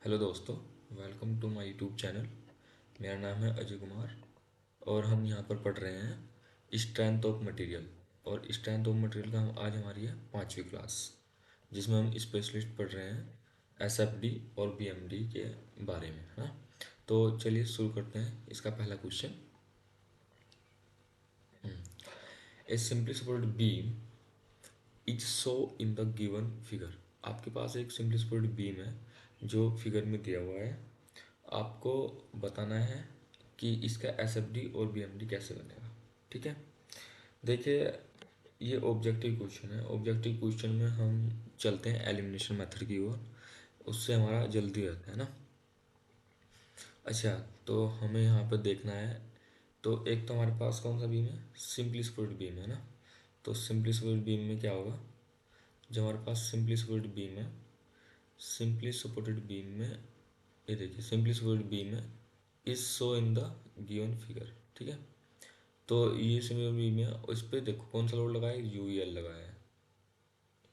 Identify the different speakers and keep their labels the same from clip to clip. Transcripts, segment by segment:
Speaker 1: Hello दोस्तों, welcome to my YouTube channel. मेरा नाम है अजय कुमार और हम यहाँ पर पढ़ रहे हैं स्ट्रेंथ ऑफ मटेरियल। और स्ट्रेंथ ऑफ मटेरियल का आज हमारी है 5वीं क्लास, जिसमें हम स्पेशलिस्ट पढ़ रहे हैं एसएफडी और बीएमडी के बारे में, है ना। तो चलिए शुरू करते हैं। इसका पहला question, A simply supported beam is so in the given figure. आपके पास एक सिंपली सपोर्टेड बीम है जो फिगर में दिया हुआ है। आपको बताना है कि इसका एसएफडी और बीएमडी कैसे बनेगा। ठीक है, देखिए, ये ऑब्जेक्टिव क्वेश्चन है। ऑब्जेक्टिव क्वेश्चन में हम चलते हैं एलिमिनेशन मेथड की ओर, उससे हमारा जल्दी रहता है ना। अच्छा, तो हमें यहाँ पर देखना है। तो एक तो हमारे पास कौन सा बीम है, सिंपली सपोर्टेड बीम है ना। तो सिंपली सपोर्टेड बीम में क्या होगा, जो हमारे पास सिंपली सपोर्टेड बीम है, सिंपली सपोर्टेड बीम में ये देखिए, सिंपली सपोर्टेड बीम है is so in the given figure. ठीक है, तो ये सिंपली बीम है, उस पर देखो कौन सा लोड लगाया है, यूएल लगाया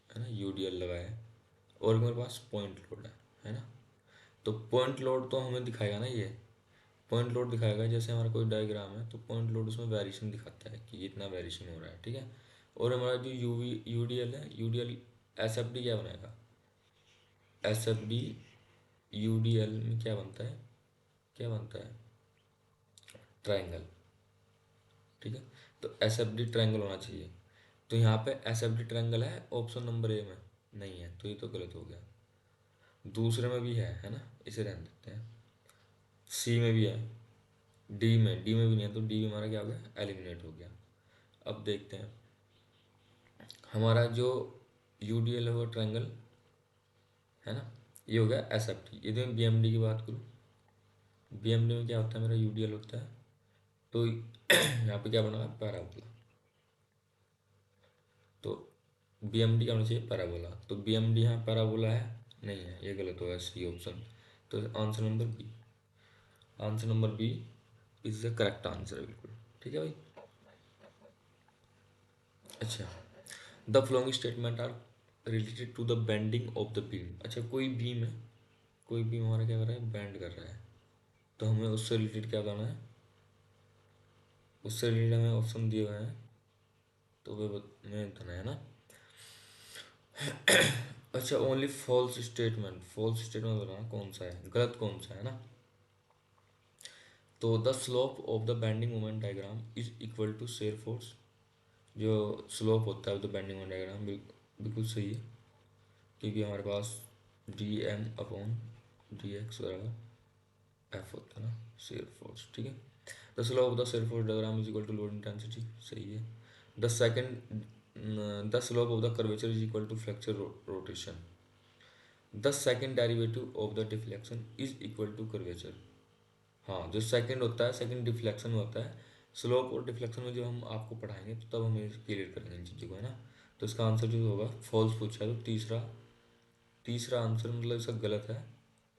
Speaker 1: है ना, यूडीएल लगाया है। और मेरे पास पॉइंट लोड है ना। तो पॉइंट लोड तो हमें दिखाएगा ना, ये पॉइंट लोड दिखाएगा। जैसे हमारा कोई डायग्राम है तो पॉइंट लोड उसमें वेरिएशन दिखाता है कि इतना वेरिएशन हो रहा है। ठीक है, और हमारा जो यूडीएल है, यूडीएल एसएफडी क्या बनाएगा, एसएफडी यूडीएल में क्या बनता है, क्या बनता है, ट्रायंगल। ठीक है, तो एस एफ डी ट्रायंगल होना चाहिए। तो यहाँ पे एस एफ डी ट्रायंगल है ऑप्शन नंबर ए में, नहीं है, तो ये तो गलत हो गया। दूसरे में भी है ना, इसे रहने देते हैं। सी में भी है, डी में भी नहीं है, तो डी हमारा क्या हो गया, एलिमिनेट हो गया। अब देखते हैं हमारा जो यू डी एल है वो ट्रायंगल है ना, ये हो गया एस एफ डी। यदि मैं बी एम डी की बात करूँ, बी एम डी में क्या होता है, मेरा यू डी एल होता है। तो यहाँ पे क्या बना है, पैराबोला। तो बी एम डी का होना चाहिए पैराबोला, तो बी एम डी यहाँ पैराबोला है, नहीं है, ये गलत होगा, सी ऑप्शन। तो answer number B, answer number B is the correct answer, बिल्कुल ठीक है भाई। अच्छा, the following statement are related to the bending of the beam. अच्छा, कोई बीम है, कोई बीम हमारा क्या कर रहा है, बेंड कर रहा है, तो हमें उससे रिलेटेड क्या बताना है, उससे रिलेटेड हमें ऑप्शन दिए हुए हैं, तो वे हमें बताना है ना। अच्छा, only false statement, false statement बताना कौन सा है, गलत कौन सा है ना। तो the slope of the bending moment diagram is equal to shear force. जो स्लोप होता है तो बेंडिंग मोमेंट डायग्राम बिल्कुल सही है, क्योंकि हमारे पास D M upon D X बराबर एफ होता है ना, शेयर फोर्स। ठीक है, the slope of the shear force diagram is equal to load intensity, सही है। The second, the slope of the curvature is equal to flexure rotation. The second derivative of the deflection is equal to curvature. हाँ, जो second होता है, second deflection में होता है। Slope और डिफ्लेक्शन में जो हम आपको पढ़ाएंगे तो तब हम क्लियर करेंगे इन चीज़ों को, है ना। तो इसका आंसर जो होगा, फॉल्स पूछा है तो तीसरा, तीसरा आंसर मतलब इसका गलत है।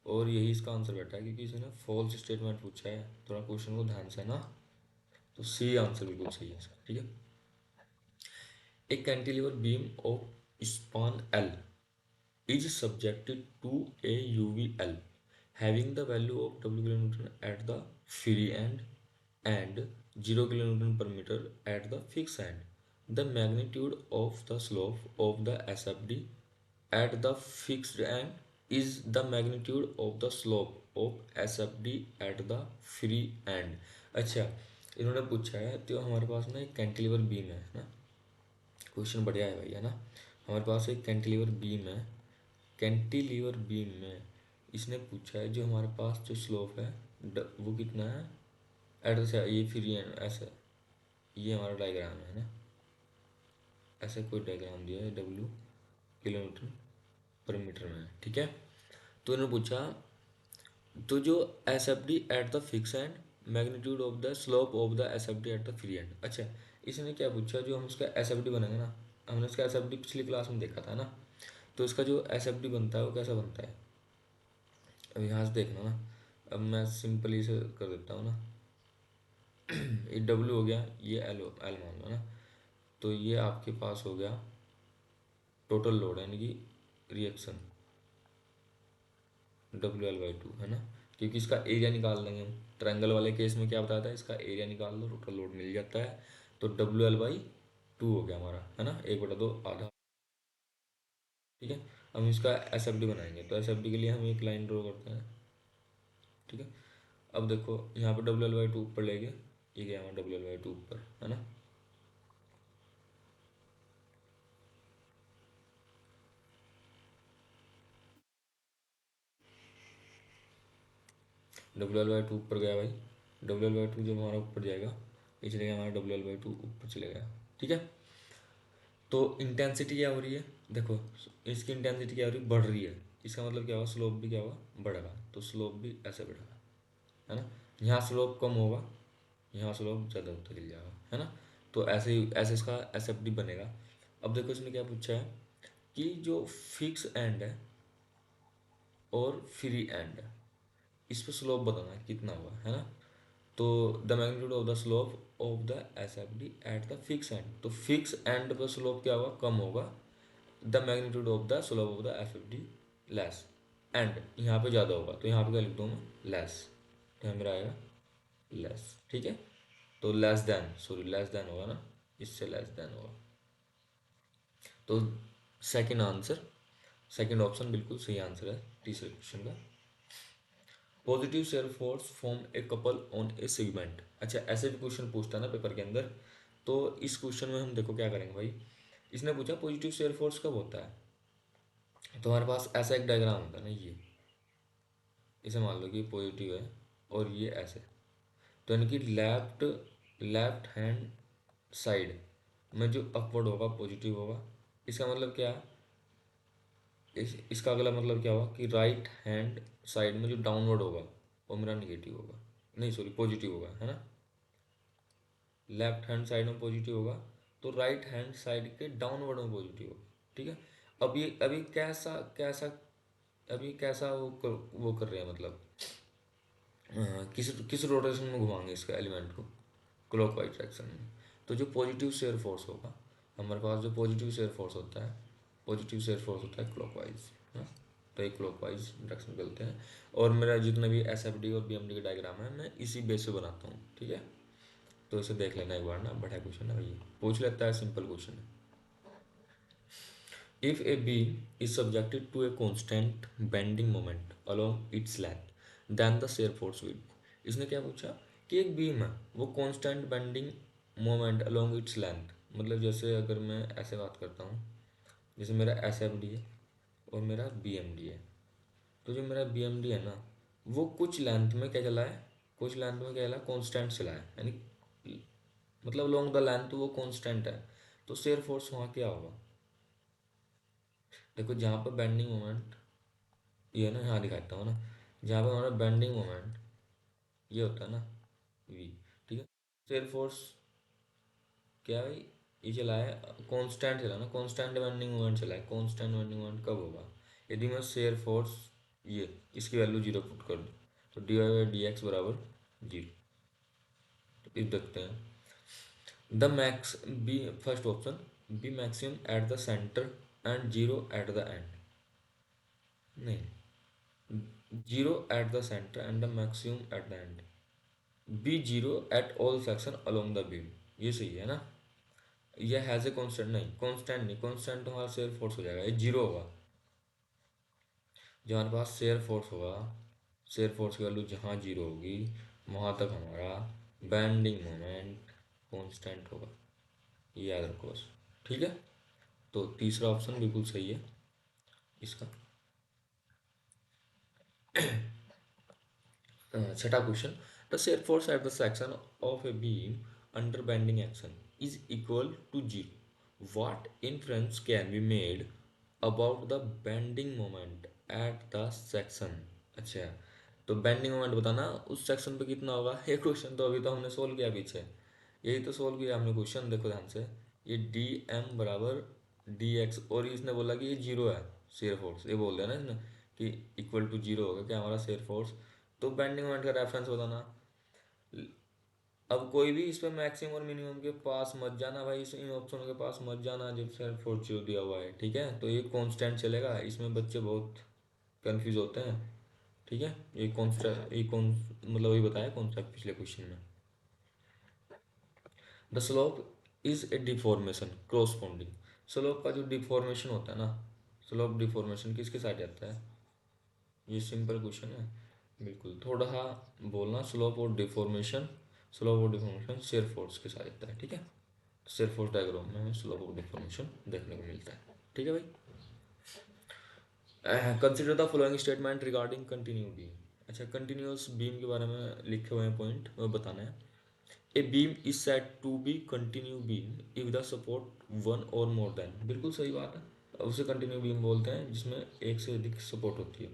Speaker 1: और यही इसका आंसर बैठा है, क्योंकि इसने फॉल्स स्टेटमेंट पूछा है। थोड़ा क्वेश्चन को ध्यान से ना, तो सी आंसर बिल्कुल सही है इसका। ठीक है, एक cantilever beam of span L is subjected to a UVL having the value of W kilonewton at the free end and 0 kilonewton per meter at the fixed end. The magnitude of the slope of the SFD at the fixed end is the magnitude of the slope of SFD at the free end. अच्छा, इन्होंने पूछा है, तो हमारे पास ना एक cantilever beam है ना। क्वेश्चन बढ़िया है भाई, है ना। हमारे पास एक कैंटिलीवर बीम है, कैंटिलीवर बीम में इसने पूछा है जो हमारे पास जो स्लोप है वो कितना है एट द, ये फ्री एंड ऐसे, ये हमारा डायग्राम है ना, ऐसे कोई डायग्राम दिया है, डब्ल्यू किलोमीटर पर मीटर में है। ठीक है, तो इन्होंने पूछा, तो जो S F D at the fix and, magnitude of the slope of the S F D at the free and. अच्छा, इसने क्या पूछा, जो हम उसका एस एफ डी बनाएंगे ना, हमने उसका एस एफ डी पिछली क्लास में देखा था ना। तो इसका जो एस एफ डी बनता है वो कैसा बनता है, अब यहाँ से देखना ना। अब मैं सिंपली से कर देता हूँ ना, ये डब्ल्यू हो गया, ये एल एल मान लो ना। तो ये आपके पास हो गया टोटल लोड, यानी कि रिएक्शन, WL/2 है ना, क्योंकि इसका एरिया निकाल लेंगे हम। ट्रायंगल वाले केस में क्या बताया था, इसका एरिया निकाल लो, टोटल लोड मिल जाता है। तो WL/2 हो गया हमारा, है ना, 1/2 आधा। ठीक है, हम इसका SFD बनाएंगे, तो SFD के लिए हम एक लाइन ड्रॉ करते हैं। ठीक है, अब देखो यहाँ पर WL/2 ऊपर ले गए, ये गया हमारा WL/2 ऊपर, है ना। WL/2 ऊपर गया भाई, WL/2 जब हमारा ऊपर जाएगा, ये चलेगा हमारा WL/2 ऊपर चले गया। ठीक है, तो इंटेंसिटी क्या हो रही है, देखो इसकी इंटेंसिटी क्या हो रही है, बढ़ रही है। इसका मतलब क्या होगा, स्लोप भी क्या होगा, बढ़ेगा। तो स्लोप भी ऐसे बढ़ेगा, है ना। यहाँ स्लोप कम होगा, यहाँ स्लोप ज़्यादा होता चल जाएगा, है ना। तो ऐसे ही ऐसे इसका SFD बनेगा। अब देखो इसने क्या पूछा है कि जो फिक्स एंड है और फ्री एंड है, इस पर स्लोप बताना है कितना हुआ, है ना। तो the magnitude of the slope of the SFD at the fix and, तो फिक्स एंड पर स्लोप क्या होगा, कम होगा। The magnitude of the slope of the FFD less, and यहाँ पे ज़्यादा होगा, तो यहाँ पे क्या लिख दूँ मैं, लेस। यहाँ मेरा आएगा लेस। ठीक है, तो less than, sorry less than होगा ना, इससे लेस देन होगा। तो सेकंड आंसर, सेकंड ऑप्शन बिल्कुल सही आंसर है तीसरे क्वेश्चन का। Positive shear force form a couple on A segment. अच्छा, ऐसे भी क्वेश्चन पूछता है ना पेपर के अंदर। तो इस क्वेश्चन में हम देखो क्या करेंगे भाई, इसने पूछा पॉजिटिव शेयर फोर्स कब होता है। तो हमारे पास ऐसा एक डायग्राम होता है ना, ये इसे मान लो कि पॉजिटिव है और ये ऐसे, तो यानी कि लेफ्ट लेफ्ट हैंड साइड में जो अपवर्ड होगा पॉजिटिव होगा। इसका मतलब क्या है, इसका अगला मतलब क्या होगा कि राइट हैंड साइड में जो डाउनवर्ड होगा वो मेरा निगेटिव होगा, नहीं सॉरी पॉजिटिव होगा, है ना। लेफ्ट हैंड साइड में पॉजिटिव होगा, तो राइट हैंड साइड के डाउनवर्ड में पॉजिटिव होगा। ठीक है, अब ये अभी कैसा कैसा, अभी कैसा वो कर रहे हैं मतलब, किस किस रोटेशन में घुमाएंगे इसका एलिमेंट को, क्लॉकवाइज डायरेक्शन में। तो जो पॉजिटिव शेयर फोर्स होगा हमारे पास, जो पॉजिटिव शेयर फोर्स होता है, पॉजिटिव शेयर फोर्स होता है क्लॉकवाइज, है। तो एक क्लॉकवाइज डायरेक्शन चलते हैं। और मेरा जितने भी SFD और BMD का डायग्राम है मैं इसी बेस से बनाता हूँ। ठीक है, तो इसे देख लेना एक बार ना, बड़ा क्वेश्चन है भैया, पूछ लेता है, सिंपल क्वेश्चन है। If a beam is subjected to a constant bending moment along its length then the shear force will. इसने क्या पूछा कि एक बीम है वो constant bending moment along its length, मतलब जैसे अगर मैं ऐसे बात करता हूँ, जैसे मेरा SFD है और मेरा BMD है। तो जो मेरा BMD है ना, वो कुछ लेंथ में क्या चला है, कुछ लेंथ में क्या चला है, कांस्टेंट चला है, यानी मतलब लॉन्ग द लेंथ वो कांस्टेंट है। तो शेयर फोर्स वहाँ क्या होगा, देखो जहाँ पर बेंडिंग मोमेंट, ये ना यहाँ दिखाता हूँ ना, जहाँ पर हमारा बेंडिंग मोमेंट ये होता है ना V। ठीक है, शेयर फोर्स क्या है भाई, ये चला है कांस्टेंट, चला ना कांस्टेंट बेंडिंग मोमेंट चला है। कांस्टेंट बेंडिंग मोमेंट कब होगा, यदि मैं शेयर फोर्स ये इसकी वैल्यू जीरो पुट कर दूँ, तो dy/dx बराबर जीरो। तो इस देखते हैं, the max B, first option, B maximum at the centre and zero at the end, नहीं, zero at the centre and the maximum at the end, B zero at all section along the beam, ये सही है ना। ये has a constant, नहीं constant नहीं, constant तो हमारा शेयर फोर्स हो जाएगा, ये जीरो होगा। जो हमारे पास शेयर फोर्स होगा, शेयर फोर्स की वैल्यू जहाँ जीरो होगी वहाँ तक हमारा बैंडिंग मोमेंट कांस्टेंट होगा, ये याद रखो बस। ठीक है, तो तीसरा ऑप्शन बिल्कुल सही है इसका। छठा question, the shear force at the section of a beam under bending action is equal to zero, what inference can be made about the bending moment at the section. अच्छा, तो बेंडिंग मोमेंट बताना उस section पे कितना होगा। ये question तो अभी तो हमने सोल्व किया पीछे, यही तो सोल्व किया हमने क्वेश्चन, देखो ध्यान से, ये DM बराबर DX, और इसने बोला कि ये जीरो है शेयर फोर्स, ये बोल दिया ना इसने कि इक्वल टू जीरो होगा क्या हमारा शेयर फोर्स। तो बेंडिंग मोमेंट का रेफरेंस बताना। अब कोई भी इस पर मैक्सिमम और मिनिमम के पास मत जाना भाई, इस इन ऑप्शनों के पास मत जाना जब शेयर फोर्स जीरो दिया हुआ है। ठीक है, तो ये कांस्टेंट चलेगा, इसमें बच्चे बहुत कंफ्यूज होते हैं। ठीक है, ये कॉन्सेप्ट, ये कौन मतलब वही बताया कॉन्सेप्ट पिछले क्वेश्चन में। The slope is a deformation corresponding. Slope का जो डिफॉर्मेशन होता है ना, स्लोप डिफॉर्मेशन किसके साइड आता है? ये सिंपल क्वेश्चन है। बिल्कुल, थोड़ा सा बोलना, स्लोप और डिफॉर्मेशन, स्लोप और डिफॉर्मेशन शेयर फोर्स के साथ आता है, ठीक है। शेयर फोर्स डायग्राम में हमें स्लोप और डिफॉर्मेशन देखने को मिलता है, ठीक है भाई। Consider the following statement regarding continue beam. अच्छा, कंटिन्यूअस बीम के बारे में लिखे हुए हैं पॉइंट, वो बताना है। A beam is said to be continue beam if the support one or more then, बिल्कुल सही बात है। उसे कंटिन्यू बीम बोलते हैं जिसमें एक से अधिक सपोर्ट होती है।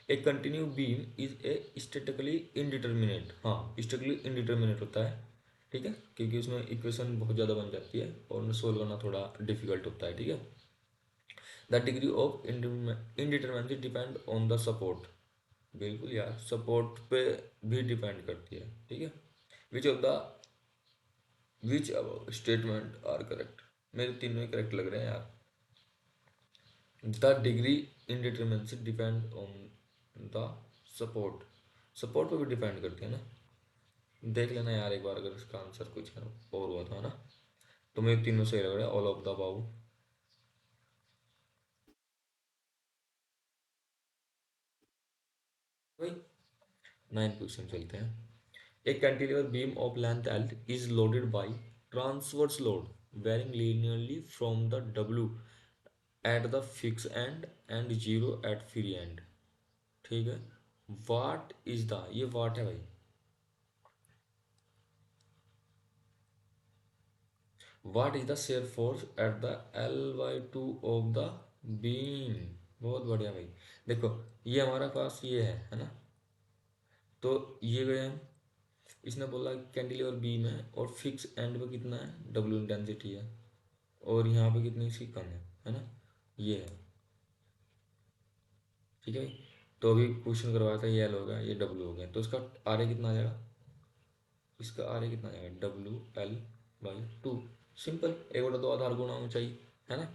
Speaker 1: A continue beam is a statically indeterminate, हाँ स्टैटिकली इनडिटर्मिनेट होता है, ठीक है, क्योंकि उसमें इक्वेशन बहुत ज़्यादा बन जाती है और उन्हें सोल्व करना थोड़ा डिफिकल्ट होता है, ठीक है। The degree of indeterminacy depend on the support, बिल्कुल यार, सपोर्ट पे भी डिपेंड करती है, ठीक है। Which of the which statement are correct, मेरे तीनों ही करेक्ट लग रहे हैं यार। The degree indeterminacy depend on the support, support पे भी डिपेंड करती है ना। देख लेना यार एक बार, अगर इसका आंसर कुछ है और हुआ था ना, तो मेरे तीनों सही लग रहा है, ऑल ऑफ द अबाउ। भाई 9 क्वेश्चन चलते हैं। A cantilever beam of length L is loaded by transverse load varying linearly from the W at the fixed end and 0 at free end, ठीक है। वाट इज द, ये वाट है भाई, what is the shear force at the L/2 of the beam. बहुत बढ़िया भाई। देखो, ये हमारा पास ये है ना, तो ये गए हम, इसने बोला कैंटिलीवर बीम है और फिक्स एंड पे कितना है, डब्ल्यू इंटेंसिटी है, और यहाँ पे कितनी इसकी कम है ना, ये है, ठीक है भाई। तो अभी क्वेश्चन करवाया था, ये एल हो गया, ये डब्ल्यू हो गया, तो इसका आर ए कितना आ जाएगा, इसका आर ए कितना आ जाएगा, W L by two. Simple, एक बटा दो आधार गुणा ऊंचाई, है ना।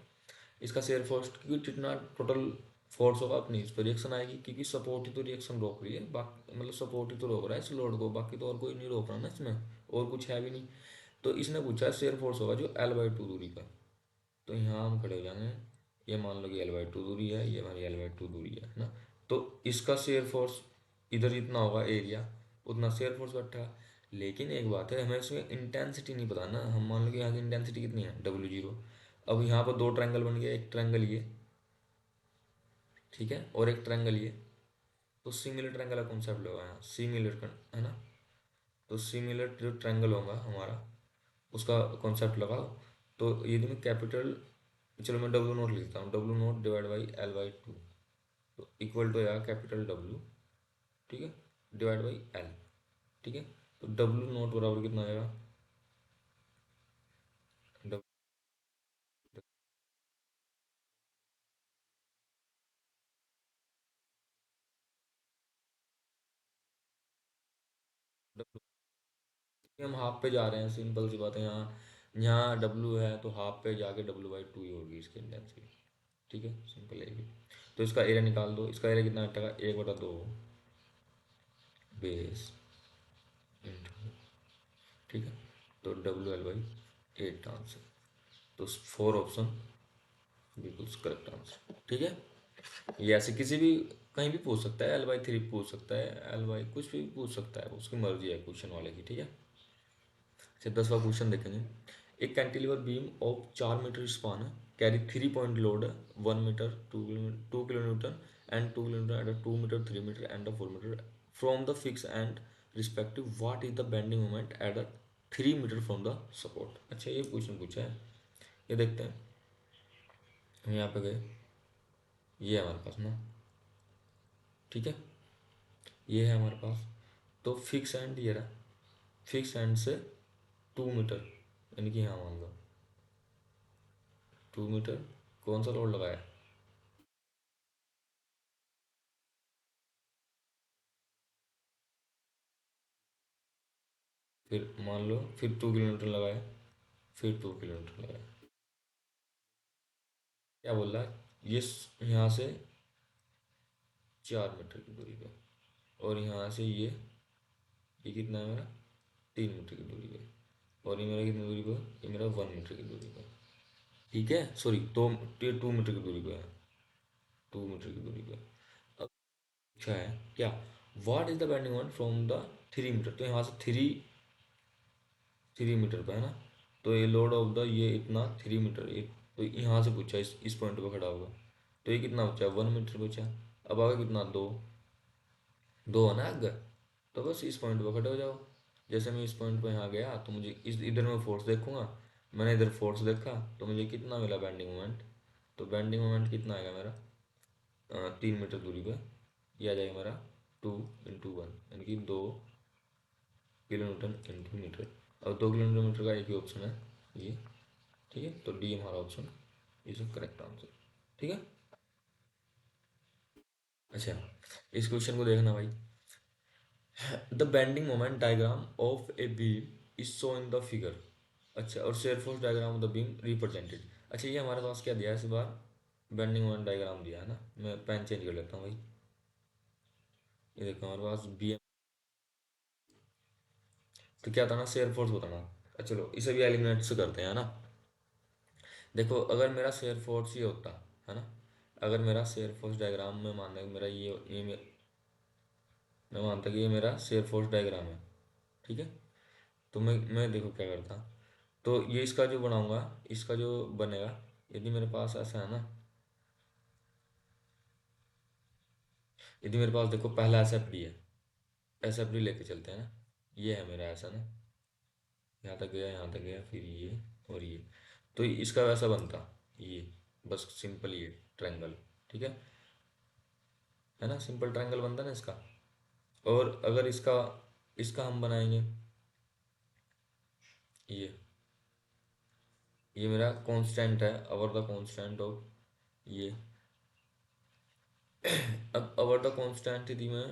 Speaker 1: इसका शेयर फोर्स, क्योंकि जितना टोटल फोर्स होगा अपनी इस पर रिएक्शन आएगी, क्योंकि सपोर्ट ही तो रिएक्शन रोक रही है, बाकी मतलब सपोर्ट ही तो रोक रहा है इस लोड को, बाकी तो और कोई नहीं रोक रहा ना इसमें, और कुछ है भी नहीं। तो इसने पूछा है शेयर फोर्स होगा जो L/2 दूरी पर, तो यहाँ हम खड़े हो जाएंगे, ये मान लो कि L/2 दूरी है, ये हमारी L/2 दूरी है ना। तो इसका शेयर फोर्स इधर जितना होगा एरिया, उतना शेयर फोर्स बैठा। लेकिन एक बात है, हमें इसमें इंटेंसिटी नहीं पता ना, हम मान लो कि यहाँ की इंटेंसिटी कितनी है, W0। अब यहाँ पर दो ट्रायंगल बन गया, एक ट्रायंगल ये, ठीक है, और एक ट्रायंगल ये, तो सिमिलर ट्रायंगल का कॉन्सेप्ट लगा यहाँ, सिमिलर, है ना। तो सिमिलर जो ट्रायंगल होगा हमारा, उसका कॉन्सेप्ट लगाओ। तो यदि मैं कैपिटल, चलो मैं डब्ल्यू नोट लिखता हूँ, W note divide by L/2, तो इक्वल टू आएगा कैपिटल डब्ल्यू, ठीक है, डिवाइड बाई एल, ठीक है। तो डब्ल्यू नोट बराबर कितना आएगा, डब्ल्यू, हम हाफ पे जा रहे हैं, सिंपल सी बात है, यहाँ यहाँ डब्ल्यू है तो हाफ पे जाके W/2 ही होगी इसकी इंटेंसिटी, ठीक है, सिंपल है ये भी। तो इसका एरिया निकाल दो, इसका एरिया कितना हटेगा, 1/2 बेस इंटू, ठीक है। तो W/8 आंसर, तो फोर ऑप्शन बिल्कुल करेक्ट आंसर, ठीक है। ये ऐसे किसी भी, कहीं भी पूछ सकता है, L/3 पूछ सकता है, L/, कुछ भी पूछ सकता है, उसकी मर्जी है क्वेश्चन वाले की, ठीक है। अच्छा, 10वां क्वेश्चन देखेंगे। एक cantilever beam of 4 metre span है, कैरी 3 पॉइंट लोड है, 1 metre, 2 kilometre and 2 kilometre and 2 metre, 3 metre and 4 metre from the fix end respective, what is the bending moment at the 3 metre from the support. अच्छा, ये question पूछा है, ये देखते हैं। हम यहाँ पे गए, ये है हमारे पास ना, ठीक है, ये है हमारे पास। तो फिक्स एंड ये रहा, फिक्स एंड से 2 मीटर, यानी कि यहाँ मान लो 2 मीटर, कौन सा लोड लगाया, फिर मान लो फिर 2 किलोमीटर लगाया, फिर 2 किलोमीटर लगाया। क्या बोल रहा है ये, यहाँ से 4 मीटर की दूरी पे, और यहाँ से ये कितना है मेरा, 3 मीटर की दूरी पे। और ये मेरा कितनी दूरी पे है? ये मेरा 1 मीटर की दूरी पे है। ठीक है, सॉरी, 2 मीटर की दूरी पे है, 2 मीटर की दूरी पे। अब अच्छा है क्या, what is the bending moment from the 3 metre, तो यहाँ से 3 मीटर पे है ना। तो ये लोड ऑफ द ये इतना 3 मीटर, ये तो यहाँ से पूछा, इस पॉइंट पे खड़ा होगा। तो ये कितना बचा, 1 मीटर बचा। अब आगे कितना, दो, दो है ना आगे। तो बस इस पॉइंट पे खड़े हो जाओ। जैसे मैं इस पॉइंट पे यहाँ गया तो मुझे इस इधर मैं फोर्स देखूंगा। मैंने इधर फोर्स देखा तो मुझे कितना मिला बेंडिंग मोमेंट। तो बेंडिंग मोमेंट कितना आएगा मेरा, 3 मीटर दूरी पे। ये आ जाएगा मेरा 2 × 1, यानी कि 2 किलो न्यूटन इंटू मीटर। अब 2 किलोमीटर का एक ही ऑप्शन है, ये। ठीक है, तो डी हमारा ऑप्शन इज करेक्ट आंसर। ठीक है। अच्छा, इस क्वेश्चन को देखना भाई। The bending moment diagram of a beam is show in the figure. अच्छा, और share force diagram of the beam represented. अच्छा, ये हमारे पास क्या दिया है इस बार, बेंडिंग मोमेंट डायग्राम दिया है ना। मैं पेन चेंज कर लेता हूँ भाई। ये देखो हमारे पास बी एम, तो क्या था ना, शेयर फोर्स बताना। अच्छा, चलो इसे भी एलिमिनेट से करते हैं, है ना। देखो, अगर मेरा शेयर फोर्स ये होता है ना, अगर मेरा शेयर फोर्स डायग्राम में मानना है मेरा मैं मानता कि ये मेरा शेयर फोर्स डायग्राम है। ठीक है। तो मैं देखो क्या करता, तो ये इसका जो बनाऊंगा, इसका जो बनेगा, यदि मेरे पास ऐसा है ना, यदि मेरे पास देखो पहला एस एफ डी है, एस एफ डी लेके चलते हैं ना। ये है मेरा ऐसा ना, यहाँ तक गया, यहाँ तक गया, फिर ये और ये। तो इसका वैसा बनता, ये, बस सिंपल ये ट्रायंगल। ठीक है ना, सिंपल ट्रायंगल बनता ना इसका। और अगर इसका इसका हम बनाएंगे, ये मेरा कांस्टेंट है, अवर द कांस्टेंट ऑफ ये। अब अवर द कांस्टेंट यदि मैं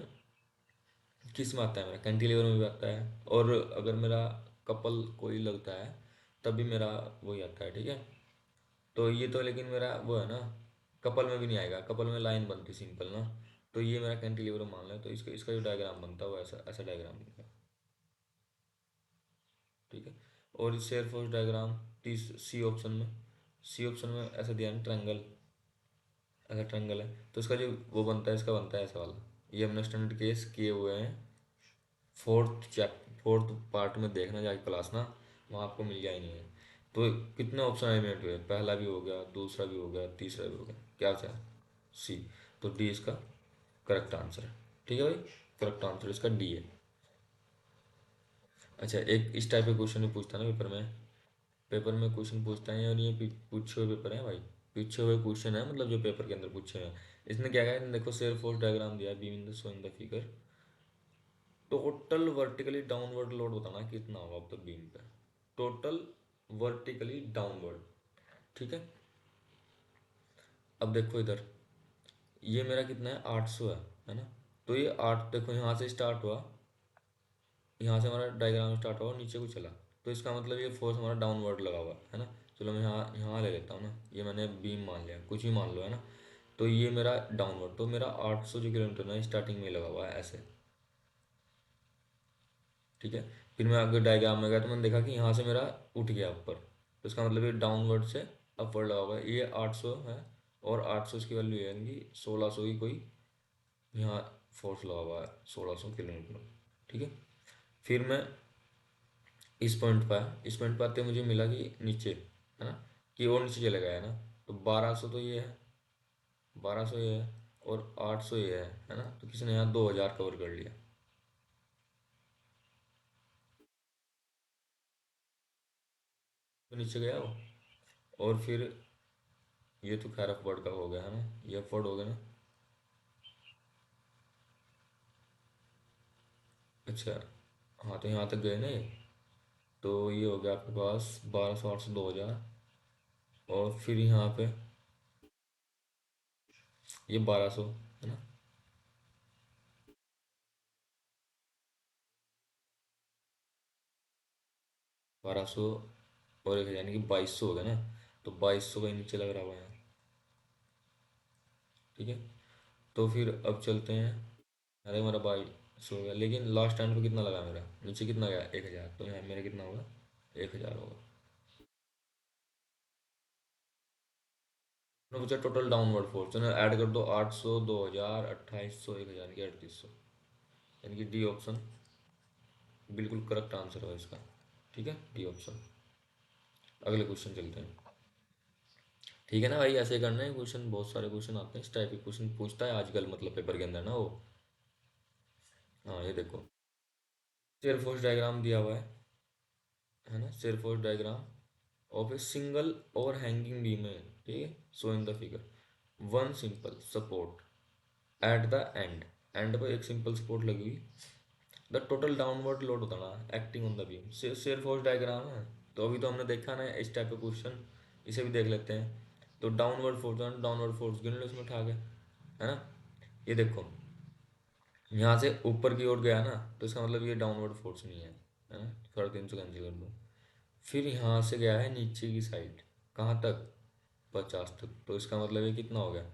Speaker 1: किस में आता है, मेरा कैंटिलीवर में भी आता है। और अगर मेरा कपल कोई लगता है तब भी मेरा वही आता है। ठीक है। तो ये तो लेकिन मेरा वो है ना, कपल में भी नहीं आएगा, कपल में लाइन बनती सिंपल ना। तो ये मेरा कैंटिलीवर मान लें, तो इसका इसका जो डायग्राम बनता है वो ऐसा ऐसा डायग्राम बनता है। ठीक है। और शेयर फोर्स डायग्राम तीस सी ऑप्शन में, सी ऑप्शन में ऐसा दिया है ट्रायंगल, ऐसा ट्रायंगल है। तो इसका जो वो बनता है, इसका बनता है ऐसा वाला। ये हमने स्टैंडर्ड केस किए हुए हैं, फोर्थ पार्ट में देखना जाके क्लास ना, वहाँ आपको मिल जाएंगे। तो कितने ऑप्शन एलिमिनेट हुए, पहला भी हो गया, दूसरा भी हो गया, तीसरा भी हो गया, क्या चाहे, सी। तो डी इसका करेक्ट आंसर है। ठीक है भाई, करेक्ट आंसर इसका डी है। अच्छा, एक इस टाइप के क्वेश्चन भी पूछता है ना पेपर में, पेपर में क्वेश्चन पूछता है, और ये पूछे हुए पेपर है भाई, पूछे हुए क्वेश्चन है, मतलब जो पेपर के अंदर पूछे हुए हैं। इसने क्या कहा है, देखो शेयर फोर्स डायग्राम दिया, beam in the show in the figure. Total vertically downward load बताना कितना होगा अब तक बीम पे, टोटल वर्टिकली डाउनवर्ड। ठीक है। अब देखो इधर, ये मेरा कितना है, 800 है ना। तो ये आठ, देखो यहाँ से स्टार्ट हुआ, यहाँ से हमारा डायग्राम स्टार्ट हुआ और नीचे को चला। तो इसका मतलब ये फोर्स हमारा डाउनवर्ड लगा हुआ है ना। चलो मैं यहाँ यहाँ ले लेता हूँ ना, ये मैंने बीम मान लिया, कुछ भी मान लो, है ना। तो ये मेरा डाउनवर्ड, तो मेरा 800 जो किलोमीटर ना स्टार्टिंग में लगा हुआ है ऐसे। ठीक है। फिर मैं आगे डायग्राम में गया तो मैंने देखा कि यहाँ से मेरा उठ गया ऊपर, तो इसका मतलब ये डाउनवर्ड से अपवर्ड लगा हुआ है। ये 800 है, और 800 इसकी वैल्यू है यानी 1600 की कोई यहाँ फोर्स लगा हुआ है, 1600 किलोमीटर। ठीक है। फिर मैं इस पॉइंट पर आया, इस पॉइंट पर आते मुझे मिला कि नीचे, है ना, कि और नीचे चले गया है ना। तो 1200 तो ये है, 1200 ये है, और 800 ये है ना। तो किसी ने यहाँ 2000 कवर कर लिया, तो नीचे गया वो। और फिर ये तो खैर अपवर्ड का हो गया है ना, ये अपवर्ड हो गया ना। अच्छा, हाँ, तो यहाँ तक गए ना ये। तो ये हो गया आपके पास 1200, 800, 2000। और फिर यहाँ पे ये 1200, है ना, 1200 और 1000 यानी कि 2200 हो गया ना। तो 2200 का नीचे लग रहा हुआ है। ठीक है। तो फिर अब चलते हैं, अरे मेरा भाई सो गया, लेकिन लास्ट टाइम पे कितना लगा मेरा, नीचे कितना गया 1,000, तो यहाँ मेरा कितना होगा 1,000 होगा। तो बचा टोटल डाउनवर्ड फोर्स, तो ऐड कर दो 800, 2,000, 2,800, 1,000 की 3,800, यानी कि डी ऑप्शन बिल्कुल करेक्ट आंसर है इसका। ठीक है, डी ऑप्शन। अगले क्वेश्चन चलते हैं। ठीक है ना भाई, ऐसे करना है क्वेश्चन, बहुत सारे क्वेश्चन आते हैं इस टाइप के क्वेश्चन पूछता है आजकल, मतलब पेपर के अंदर ना वो। हाँ ये देखो, शेयर फोर्स डायग्राम दिया हुआ है ना, shear force diagram of a single और हैंगिंग बीम है, ठीक है, so in the figure one simple support at the end, end पर एक सिंपल सपोर्ट लगी हुई, द टोटल डाउनवर्ड लोड होता ना acting on the beam, share force diagram है। तो अभी तो हमने देखा ना इस टाइप का क्वेश्चन, इसे भी देख लेते हैं। तो डाउनवर्ड फोर्स गिन लो इसमें उठा के, है ना। ये देखो, यहाँ से ऊपर की ओर गया ना, तो इसका मतलब ये डाउनवर्ड फोर्स नहीं है ना, 350 कैंसिल कर दो। फिर यहाँ से गया है नीचे की साइड, कहाँ तक, 50 तक, तो इसका मतलब ये कितना हो गया,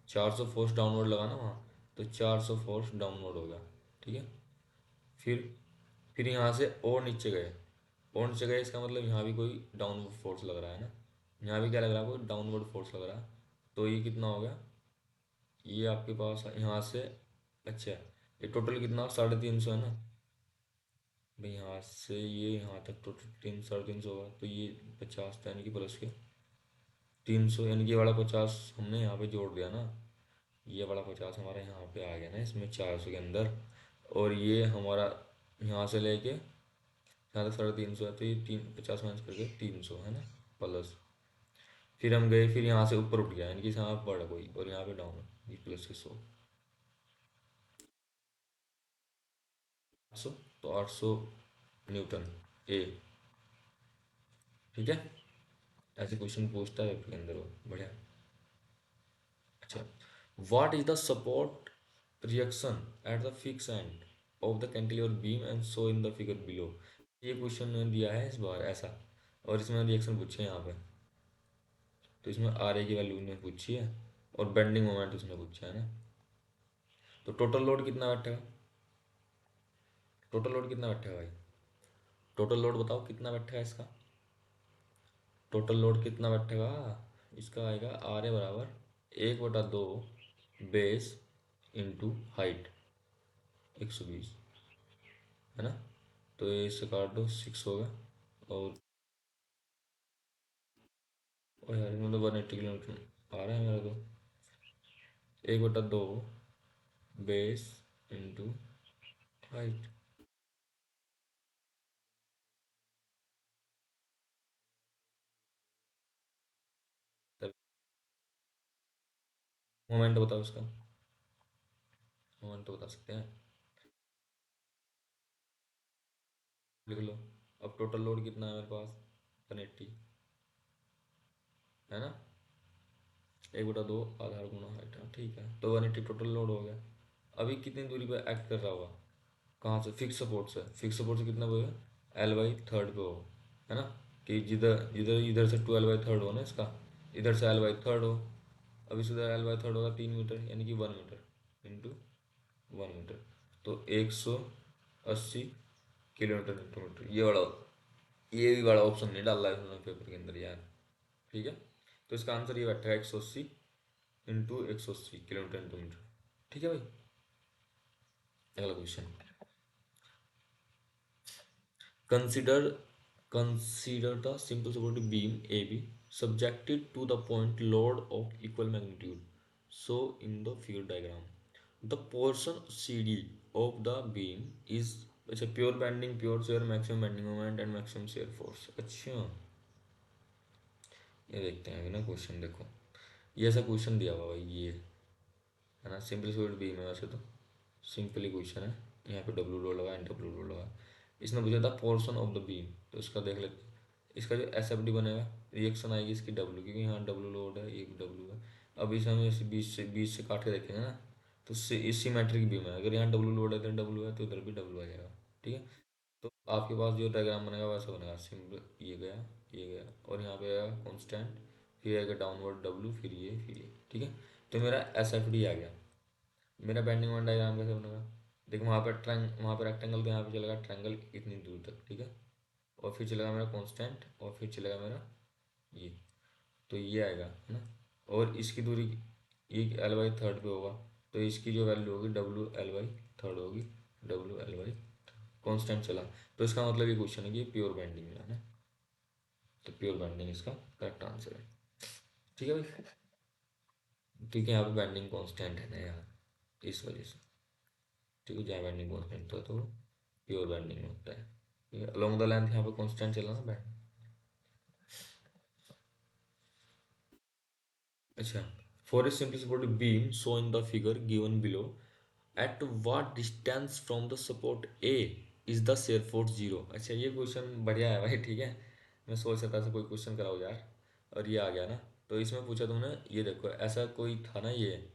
Speaker 1: 400 फोर्स डाउनवर्ड लगा ना वहाँ, तो 400 फोर्स डाउनवर्ड होगा। ठीक है। फिर फिर यहाँ से और नीचे गए, और नीचे गए, इसका मतलब यहाँ भी कोई डाउनवर्ड फोर्स लग रहा है ना, यहाँ भी क्या लग रहा है, कोई डाउनवर्ड फोर्स लग रहा है। तो ये कितना हो गया, ये आपके पास यहाँ से, अच्छा ये टोटल कितना 350 है ना भाई, यहाँ से ये यहाँ तक टोटल 300 350 होगा, तो ये 50 था, यानी कि प्लस के 300, यानी कि ये वाला 50 हमने यहाँ पे जोड़ दिया ना, ये वाला 50 हमारा यहाँ पे आ गया ना इसमें 400 के अंदर। और ये हमारा यहाँ से लेके यहाँ तक 350 है, तो ये 50 माइनस करके 300 है ना, प्लस। फिर हम गए, फिर यहाँ से ऊपर उठ गया, यानी कि यहाँ बढ़ कोई और यहाँ पे डाउन है, ये प्लस के 100, 800, तो 800 न्यूटन ए। ठीक है, ऐसे क्वेश्चन पूछता है पेपर के अंदर वो, बढ़िया। अच्छा, what is the support reaction at the fix end of the cantilever beam and so in the figure below. ये क्वेश्चन दिया है इस बार ऐसा, और इसमें रिएक्शन पूछे हैं यहाँ पे। तो इसमें आर ए की वैल्यू ने पूछी है, और बेंडिंग मोमेंट उसने पूछा है ना। तो टोटल लोड कितना बैठेगा, टोटल लोड कितना बैठेगा भाई, टोटल लोड बताओ कितना बैठेगा इसका, टोटल लोड कितना बैठेगा इसका, आएगा आर ए बराबर 1/2 बेस इंटू हाइट 120, है ना। तो ये इससे काट दो, 6 होगा। और ओ यार मतलब 180 किलोमीटर आ रहा है मेरा तो, 1/2 बेस इंटू हाइट। मोमेंट बताओ इसका, मोमेंट तो बता सकते हैं, लिख लो। अब टोटल लोड कितना है मेरे पास, 180, है ना, 1/2 आधार गुना हाइट, हाँ ठीक है, तो 180 टोटल लोड हो गया। अभी कितनी दूरी पर एक्ट कर रहा होगा, कहाँ से, फिक्स सपोर्ट से, फिक्स सपोर्ट से कितना पे, L/3 पे हो, है ना, कि जिधर जिधर इधर से 2 L/3 हो ना इसका, इधर से L/3 हो। अब इस उधर L/3 होगा 3 मीटर, यानी कि 1 मीटर इंटू 1 मीटर, तो 180 किलोमीटर इंटू मीटर, ये भी बड़ा ऑप्शन नहीं डाला है उन्होंने पेपर के अंदर यार। ठीक है, तो इसका आंसर ये बैठा है 180 इंटू 180 किलोमीटर इंटू मीटर। ठीक है भाई, अगला question. Consider consider the simple supporting beam AB subjected to the point load of equal magnitude. So in the figure diagram, the portion CD of the beam is अच्छा pure bending, pure share, maximum bending moment and maximum shear force. अच्छा ये देखते हैं अभी ना question, देखो ये ऐसा क्वेश्चन दिया हुआ भाई, ये है ना, सिंपल सॉलिड बीम है वैसे तो, सिंपली क्वेश्चन है। यहाँ पे डब्लू लोड लगा, डब्लू लोड लगा, इसने पूछा था पोर्शन ऑफ द बीम, तो इसका देख लेते हैं। इसका जो एस एफ डी बनेगा, रिएक्शन आएगी इसकी डब्लू, क्योंकि यहाँ डब्लू लोड है, ये भी डब्लू है। अब इसे हम ऐसे बीच से काट के देखेंगे ना, तो इस सिमेट्रिक बीम है, अगर यहाँ डब्लू लोड है, इधर डब्लू है, तो इधर भी डब्लू आ जाएगा। ठीक है, तो आपके पास जो डायग्राम बनेगा वैसा बनेगा, सिंपल ये गया, ये गया, और यहाँ पे आएगा कॉन्स्टेंट, फिर आएगा डाउनवर्ड डब्लू, फिर ये, फिर ये। ठीक है, तो मेरा एस एफ डी आ गया। मेरा बेंडिंग मोमेंट डायग्राम कैसे बनेगा? देखो वहाँ पर रेक्टेंगल, तो यहाँ पे चलेगा ट्रायंगल इतनी दूर तक, ठीक है। और फिर चलेगा मेरा कांस्टेंट, और फिर चलेगा मेरा ये, तो ये आएगा, है ना। और इसकी दूरी, ये एल बाई थर्ड पे होगा, तो इसकी जो वैल्यू होगी डब्ल्यू एल बाई थर्ड होगी, डब्ल्यू एल बाई कॉन्स्टेंट चला। तो इसका मतलब ये क्वेश्चन है कि प्योर बेंडिंग में है ना, तो प्योर बेंडिंग इसका करेक्ट आंसर है। ठीक है भाई, क्योंकि यहाँ पे बेंडिंग कांस्टेंट है ना यार, इस वजह से। ठीक है, जहाँ बेंडिंग कांस्टेंट होता है तो प्योर बेंडिंग में होता है। ठीक है, अलोंग द लेंथ यहाँ पे कांस्टेंट चला ना बैंड। अच्छा, for a simply supported beam so in the figure given below, at what distance from the support A is the shear force zero. अच्छा, ये क्वेश्चन बढ़िया है भाई, ठीक है। मैं सोच सकता था कोई क्वेश्चन कराओ यार, और ये आ गया ना। तो इसमें पूछा तुमने, ये देखो ऐसा कोई था ना, ये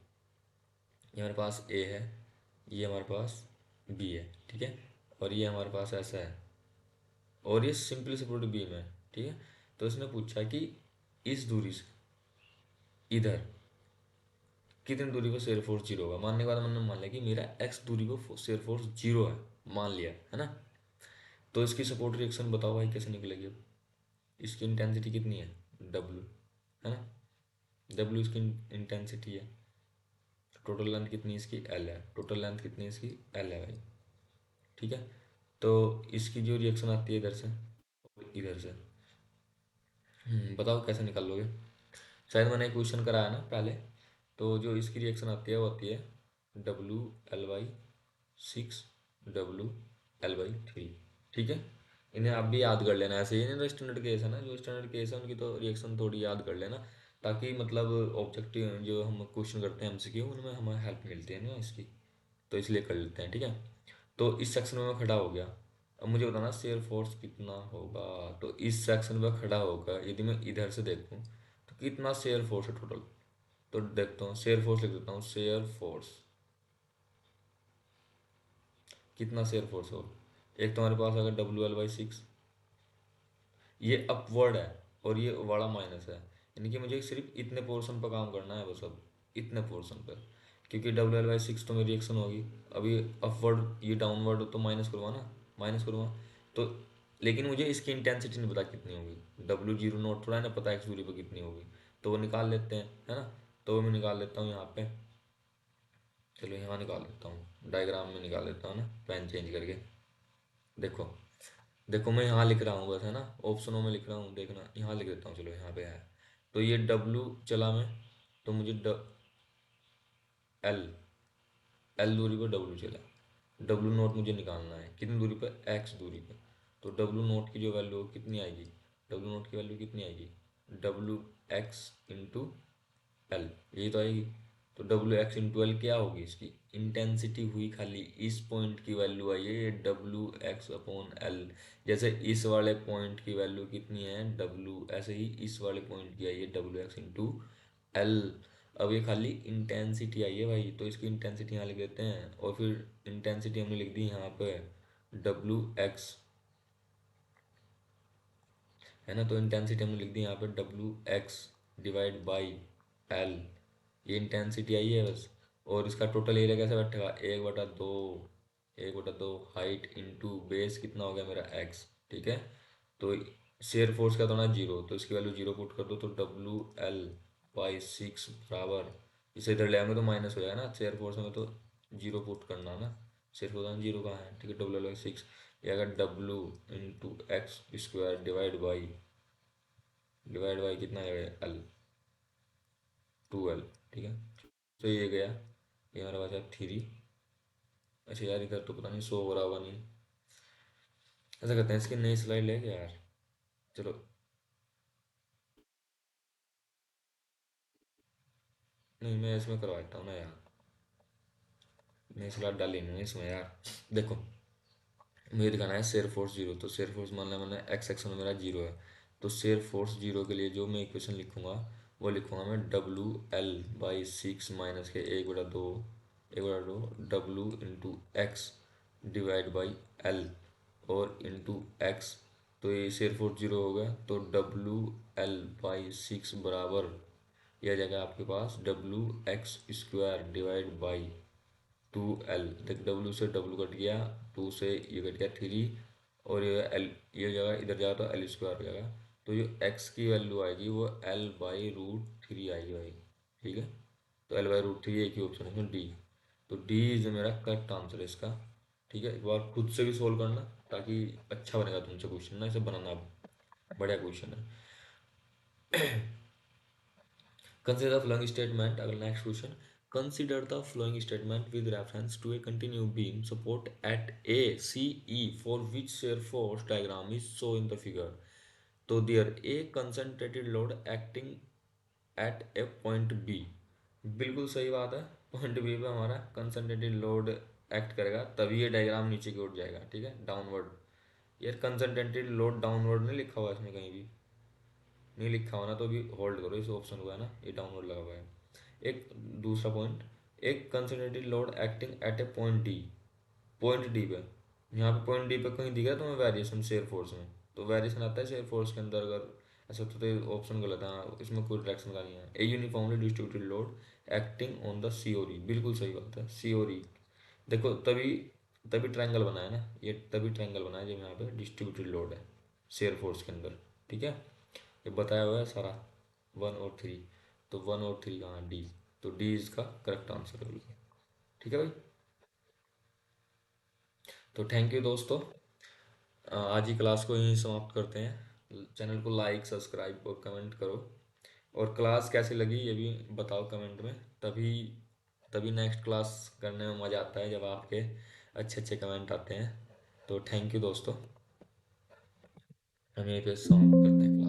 Speaker 1: हमारे पास ए है, ये हमारे पास बी है, ठीक है। और ये हमारे पास ऐसा है, और ये सिंपली सपोर्टेड बीम है, ठीक है। तो इसने पूछा कि इस दूरी से इधर कितनी दूरी पर शेयर फोर्स जीरो होगा। मानने के बाद मैंने मान लिया कि मेरा एक्स दूरी पर शेयर फोर्स जीरो है, मान लिया है ना। तो इसकी सपोर्ट रिएक्शन बताओ भाई कैसे निकलेगी अब। इसकी इंटेंसिटी कितनी है, डब्ल्यू, है ना। डब्ल्यू इसकी इंटेंसिटी है। टोटल लेंथ कितनी है इसकी, एल है। टोटल लेंथ कितनी है इसकी, एल है भाई, ठीक है। तो इसकी जो रिएक्शन आती है इधर से और इधर से, बताओ कैसे निकाल लोगे। शायद मैंने एक क्वेश्चन कराया ना पहले। तो जो इसकी रिएक्शन आती है वो आती है W L by six, W L by three, ठीक है। इन्हें आप भी याद कर लेना, ऐसे ही नहीं, स्टैंडर्ड केस है ना, जो स्टैंडर्ड केस है उनकी तो रिएक्शन थोड़ी याद कर लेना, ताकि मतलब ऑब्जेक्टिव जो हम क्वेश्चन करते हैं एमसीक्यू उनमें हमें हेल्प मिलती है ना इसकी, तो इसलिए कर लेते हैं, ठीक है। तो इस सेक्शन में मैं खड़ा हो गया। अब मुझे बताना शेयर फोर्स कितना होगा। तो इस सेक्शन में खड़ा होकर यदि मैं इधर से देखूं तो कितना शेयर फोर्स है टोटल। तो देखता हूँ, शेयर फोर्स लिख देता हूँ, शेयर फोर्स कितना शेयर फोर्स हो। एक तो हमारे पास अगर डब्ल्यू एल बाई सिक्स, ये अपवर्ड है और ये वाला माइनस है, यानी कि मुझे सिर्फ इतने पोर्शन पर काम करना है बस, अब इतने पोर्शन पर। क्योंकि डब्ल्यू एल बाई सिक्स तो मेरी रिएक्शन होगी, अभी अपवर्ड ये डाउनवर्ड तो माइनस करूँगा ना, माइनस करूँगा। तो लेकिन मुझे इसकी इंटेंसिटी नहीं पता कितनी होगी, डब्ल्यू जीरो नोट थोड़ा है ना पता एक्स दूरी पर कितनी होगी, तो वो निकाल लेते हैं, है ना। तो वो मैं निकाल लेता हूँ यहाँ पे, चलो यहाँ निकाल लेता हूँ, डायग्राम में निकाल लेता हूँ ना, पेन चेंज करके। देखो, देखो मैं यहाँ लिख रहा हूँ बस, है ना, ऑप्शनों में लिख रहा हूँ, देखना यहाँ लिख देता हूँ, चलो यहाँ पे है। तो ये डब्लू चला मैं, तो मुझे एल, एल दूरी पर डब्लू चला। डब्लू नोट मुझे निकालना है कितनी दूरी पर, एक्स दूरी पर। तो डब्लू नोट की जो वैल्यू कितनी आएगी, डब्लू नोट की वैल्यू कितनी आएगी, डब्लू एक्स इंटू एल, यही तो आएगी। तो डब्ल्यू एक्स इंटू एल क्या होगी, इसकी इंटेंसिटी हुई खाली, इस पॉइंट की वैल्यू आई है, ये डब्ल्यू एक्स अपॉन एल। जैसे इस वाले पॉइंट की वैल्यू कितनी है डब्ल्यू, ऐसे ही इस वाले पॉइंट की आई है डब्ल्यू एक्स इंटू एल। अब ये खाली इंटेंसिटी आई है भाई, तो इसकी इंटेंसिटी यहाँ लिख देते हैं, और फिर इंटेंसिटी हमने लिख दी यहाँ पे डब्ल्यू एक्स, है ना। तो इंटेंसिटी हमने लिख दी यहाँ पे W x divide by L, ये इंटेंसिटी आई है बस। और इसका टोटल एरिया कैसे बैठेगा, एक बटा दो, एक बटा दो हाइट इंटू बेस कितना हो गया मेरा एक्स, ठीक है। तो शेयर फोर्स का तो ना जीरो, तो इसकी वैल्यू जीरो पुट कर दो, तो डब्ल्यू एल बाई सिक्स बराबर, इसे इधर ले आएंगे तो माइनस हो जाएगा ना, शेयर फोर्स में तो जीरो पुट करना ना, शेयर फोर्स में जीरो कहाँ है, ठीक है। डब्ल्यू एल बाई सिक्स, ये अगर W into x square divide by कितना है एल, टू एल, ठीक है। तो ये गया, ये हमारे पास है थ्री। अच्छा यार, इधर तो पता नहीं शो हो रहा होगा नहीं, ऐसा करते हैं इसकी नई स्लाइड लेके यार, चलो। नहीं, मैं इसमें करवा देता हूँ ना यार, नई स्लाइड डाली नहीं इसमें यार। देखो, मुझे दिखाना है शेयर फोर्स जीरो, तो शेयर फोर्स मान लिया मैंने एक्स एक्स में मेरा जीरो है। तो शेयर फोर्स जीरो के लिए जो मैं इक्वेशन लिखूंगा वो लिखूंगा मैं W L by six minus के एक बटा दो W into x divide by L और इंटू एक्स। तो ये शेयर फोर्स जीरो हो गया, तो डब्ल्यू एल बाई सिक्स बराबर यह आ जाएगा आपके पास W X square divide by 2L, देख डब्ल्यू से डब्ल्यू कट गया, टू से ये कट गया थ्री, और ये एल, ये जगह इधर जाएगा तो एल स्क्वायर हो जाएगा। तो जो एक्स की वैल्यू आएगी वो एल बाई रूट थ्री आएगी भाई। ठीक है, तो एल बाई रूट थ्री एक ही ऑप्शन है इसमें, डी। तो डी इज मेरा करेक्ट आंसर है इसका। ठीक है, एक बार खुद से भी सोल्व करना ताकि अच्छा बनेगा तुमसे क्वेश्चन ना, इसे बनाना बढ़िया क्वेश्चन है। Consider the following statement. अगला next question, consider the following statement with reference to a continuous beam support at A C E for which shear force diagram is shown in the figure. तो there a concentrated load acting at a point B, बिल्कुल सही बात है। Point B पे हमारा concentrated load act करेगा तभी ये डायग्राम नीचे की ओर जाएगा। ठीक है, डाउनवर्ड। यार कंसनट्रेटेड लोड डाउनवर्ड नहीं लिखा हुआ इसमें कहीं भी, नहीं लिखा हो ना तो अभी होल्ड करो इस ऑप्शन को, है ना, ये डाउनलोड लगा हुआ है। एक दूसरा पॉइंट, एक concentrated load acting at A point D, point D पे, यहाँ पे पॉइंट डी पे कहीं दिख रहा है तुम्हें वेरिएशन शेयर फोर्स में, तो वेरिएशन आता है शेयर फोर्स के अंदर। अगर ऐसा होता तो ऑप्शन गलत है, हाँ, इसमें कोई डायरेक्शन का नहीं है। A uniformly distributed load acting on the सीओरी, बिल्कुल सही बात है, सीओरी। देखो तभी तभी ट्रायंगल बना है ना ये, तभी ट्रायंगल बना है जब यहाँ पे डिस्ट्रीब्यूटेड लोड है शेयर फोर्स के अंदर। ठीक है, ये बताया हुआ है सारा, वन और थ्री। तो वन और थ्री कहाँ, डी। तो डी इसका करेक्ट आंसर है बिल्कुल। ठीक है भाई, तो थैंक यू दोस्तों। आज ही क्लास को यहीं समाप्त करते हैं। चैनल को लाइक सब्सक्राइब और कमेंट करो, और क्लास कैसी लगी ये भी बताओ कमेंट में। तभी तभी नेक्स्ट क्लास करने में मज़ा आता है जब आपके अच्छे अच्छे कमेंट आते हैं। तो थैंक यू दोस्तों, हम यहीं पे समाप्त करते हैं।